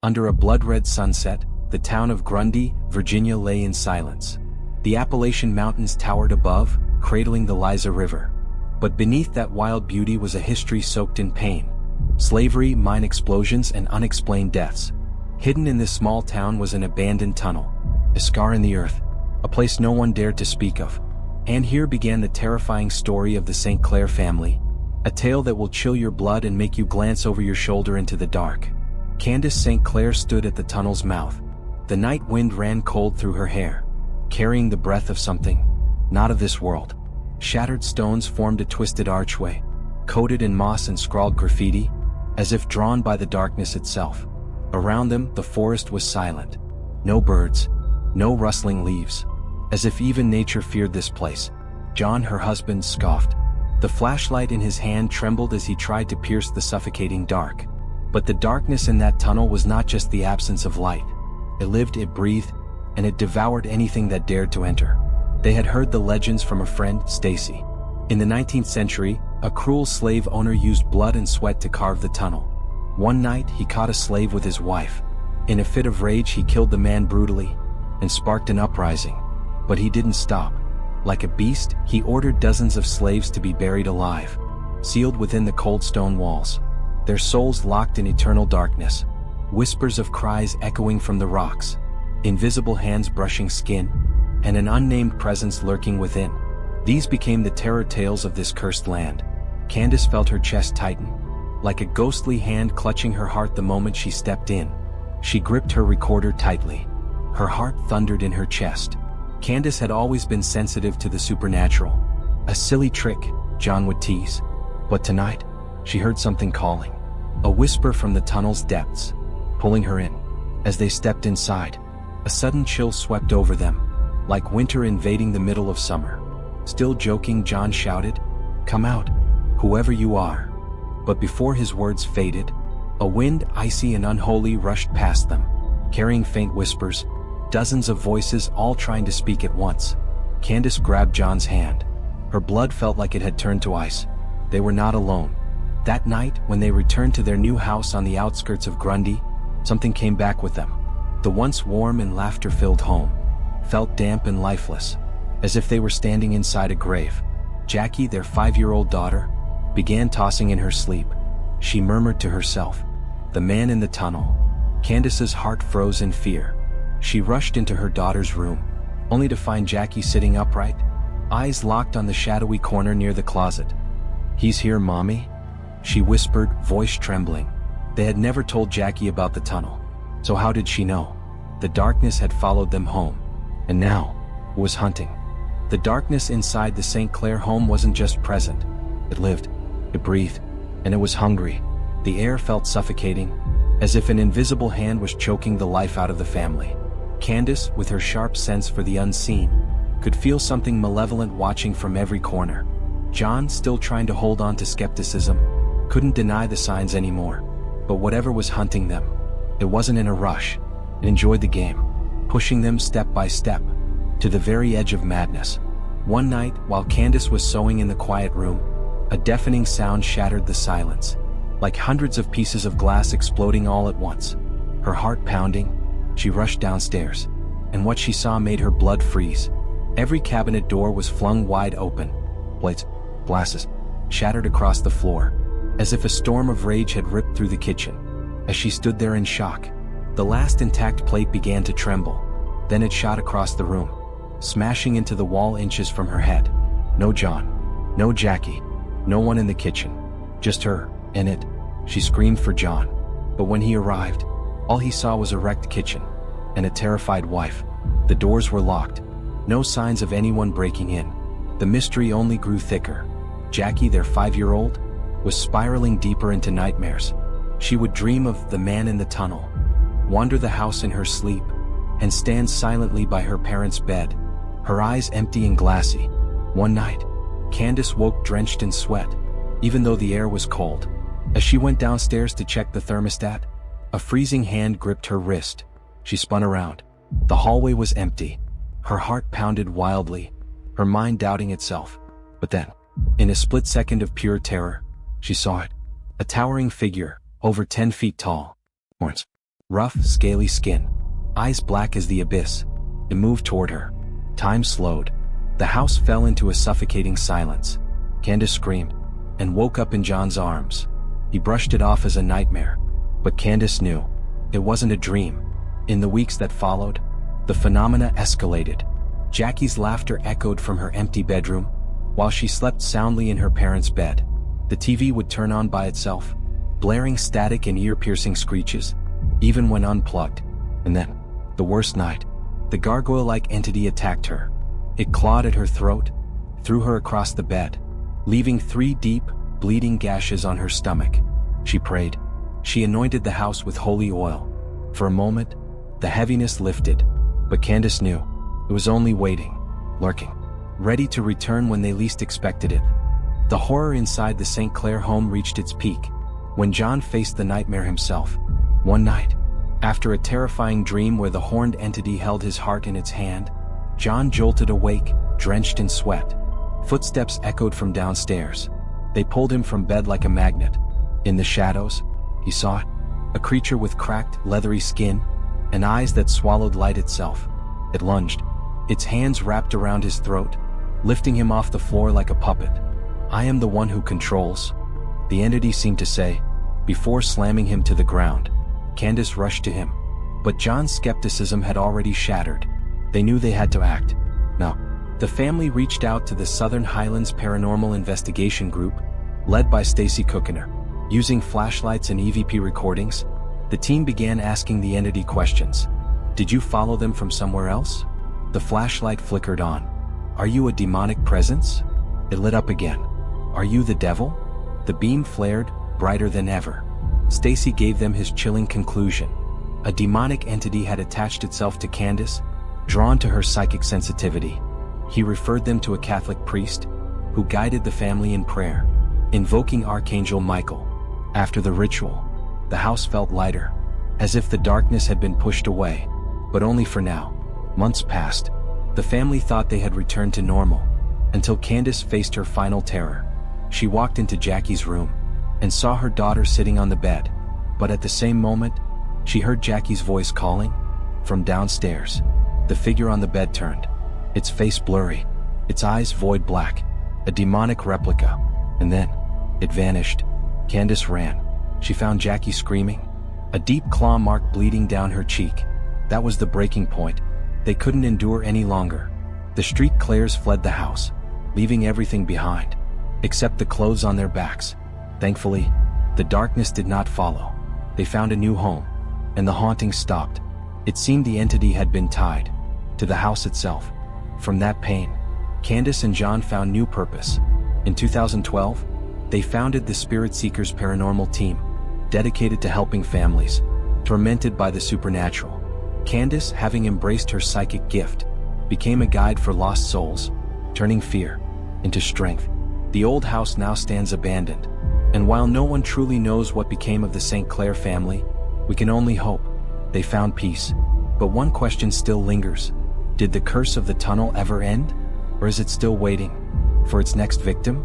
Under a blood-red sunset, the town of Grundy, Virginia lay in silence. The Appalachian Mountains towered above, cradling the Liza River. But beneath that wild beauty was a history soaked in pain. Slavery, mine explosions, and unexplained deaths. Hidden in this small town was an abandoned tunnel. A scar in the earth. A place no one dared to speak of. And here began the terrifying story of the St. Clair family. A tale that will chill your blood and make you glance over your shoulder into the dark. Candace St. Clair stood at the tunnel's mouth. The night wind ran cold through her hair, carrying the breath of something not of this world. Shattered stones formed a twisted archway, coated in moss and scrawled graffiti, as if drawn by the darkness itself. Around them, the forest was silent. No birds, no rustling leaves. As if even nature feared this place. John, her husband, scoffed. The flashlight in his hand trembled as he tried to pierce the suffocating dark. But the darkness in that tunnel was not just the absence of light. It lived, it breathed, and it devoured anything that dared to enter. They had heard the legends from a friend, Stacy. In the 19th century, a cruel slave owner used blood and sweat to carve the tunnel. One night, he caught a slave with his wife. In a fit of rage, he killed the man brutally and sparked an uprising. But he didn't stop. Like a beast, he ordered dozens of slaves to be buried alive, sealed within the cold stone walls, their souls locked in eternal darkness. Whispers of cries echoing from the rocks, invisible hands brushing skin, and an unnamed presence lurking within. These became the terror tales of this cursed land. Candace felt her chest tighten, like a ghostly hand clutching her heart the moment she stepped in. She gripped her recorder tightly. Her heart thundered in her chest. Candace had always been sensitive to the supernatural. A silly trick, John would tease. But tonight, she heard something calling. A whisper from the tunnel's depths, pulling her in. As they stepped inside, a sudden chill swept over them, like winter invading the middle of summer. Still joking, John shouted, "Come out, whoever you are." But before his words faded, a wind, icy and unholy, rushed past them, carrying faint whispers, dozens of voices all trying to speak at once. Candace grabbed John's hand. Her blood felt like it had turned to ice. They were not alone. That night, when they returned to their new house on the outskirts of Grundy, something came back with them. The once warm and laughter-filled home felt damp and lifeless, as if they were standing inside a grave. Jackie, their 5-year-old daughter, began tossing in her sleep. She murmured to herself, "The man in the tunnel." Candace's heart froze in fear. She rushed into her daughter's room, only to find Jackie sitting upright, eyes locked on the shadowy corner near the closet. "He's here, Mommy," she whispered, voice trembling. They had never told Jackie about the tunnel, so how did she know? The darkness had followed them home, and now was hunting. The darkness inside the St. Clair home wasn't just present. It lived, it breathed, and it was hungry. The air felt suffocating, as if an invisible hand was choking the life out of the family. Candace, with her sharp sense for the unseen, could feel something malevolent watching from every corner. John, still trying to hold on to skepticism, couldn't deny the signs anymore. But whatever was hunting them, it wasn't in a rush. It enjoyed the game, pushing them step by step, to the very edge of madness. One night, while Candace was sewing in the quiet room, a deafening sound shattered the silence, like hundreds of pieces of glass exploding all at once. Her heart pounding, she rushed downstairs, and what she saw made her blood freeze. Every cabinet door was flung wide open. Plates, glasses, shattered across the floor, as if a storm of rage had ripped through the kitchen. As she stood there in shock, the last intact plate began to tremble. Then it shot across the room, smashing into the wall inches from her head. No John, no Jackie, no one in the kitchen, just her, and it. She screamed for John, but when he arrived, all he saw was a wrecked kitchen and a terrified wife. The doors were locked, no signs of anyone breaking in. The mystery only grew thicker. Jackie, their 5-year-old, was spiraling deeper into nightmares. She would dream of the man in the tunnel, wander the house in her sleep, and stand silently by her parents' bed, her eyes empty and glassy. One night, Candace woke drenched in sweat, even though the air was cold. As she went downstairs to check the thermostat, a freezing hand gripped her wrist. She spun around. The hallway was empty. Her heart pounded wildly, her mind doubting itself. But then, in a split second of pure terror, she saw it. A towering figure, over 10 feet tall. Horns. Rough, scaly skin. Eyes black as the abyss. It moved toward her. Time slowed. The house fell into a suffocating silence. Candace screamed and woke up in John's arms. He brushed it off as a nightmare. But Candace knew. It wasn't a dream. In the weeks that followed, the phenomena escalated. Jackie's laughter echoed from her empty bedroom, while she slept soundly in her parents' bed. The TV would turn on by itself, blaring static and ear-piercing screeches, even when unplugged. And then, the worst night, the gargoyle-like entity attacked her. It clawed at her throat, threw her across the bed, leaving 3 deep, bleeding gashes on her stomach. She prayed. She anointed the house with holy oil. For a moment, the heaviness lifted, but Candace knew it was only waiting, lurking, ready to return when they least expected it. The horror inside the St. Clair home reached its peak when John faced the nightmare himself. One night, after a terrifying dream where the horned entity held his heart in its hand, John jolted awake, drenched in sweat. Footsteps echoed from downstairs. They pulled him from bed like a magnet. In the shadows, he saw it, a creature with cracked, leathery skin and eyes that swallowed light itself. It lunged, its hands wrapped around his throat, lifting him off the floor like a puppet. "I am the one who controls," the entity seemed to say, before slamming him to the ground. Candace rushed to him, but John's skepticism had already shattered. They knew they had to act. No. The family reached out to the Southern Highlands Paranormal Investigation Group, led by Stacy Cookiner. Using flashlights and EVP recordings, the team began asking the entity questions. "Did you follow them from somewhere else?" The flashlight flickered on. "Are you a demonic presence?" It lit up again. "Are you the devil?" The beam flared, brighter than ever. Stacy gave them his chilling conclusion. A demonic entity had attached itself to Candace, drawn to her psychic sensitivity. He referred them to a Catholic priest, who guided the family in prayer, invoking Archangel Michael. After the ritual, the house felt lighter, as if the darkness had been pushed away, but only for now. Months passed. The family thought they had returned to normal, until Candace faced her final terror. She walked into Jackie's room, and saw her daughter sitting on the bed, but at the same moment, she heard Jackie's voice calling. From downstairs, the figure on the bed turned, its face blurry, its eyes void black, a demonic replica, and then, it vanished. Candace ran. She found Jackie screaming, a deep claw mark bleeding down her cheek. That was the breaking point. They couldn't endure any longer. The street Clairs fled the house, leaving everything behind, except the clothes on their backs. Thankfully, the darkness did not follow. They found a new home, and the haunting stopped. It seemed the entity had been tied to the house itself. From that pain, Candace and John found new purpose. In 2012, they founded the Spirit Seekers Paranormal Team, dedicated to helping families tormented by the supernatural. Candace, having embraced her psychic gift, became a guide for lost souls, turning fear into strength. The old house now stands abandoned, and while no one truly knows what became of the St. Clair family, we can only hope they found peace. But one question still lingers. Did the curse of the tunnel ever end? Or is it still waiting for its next victim?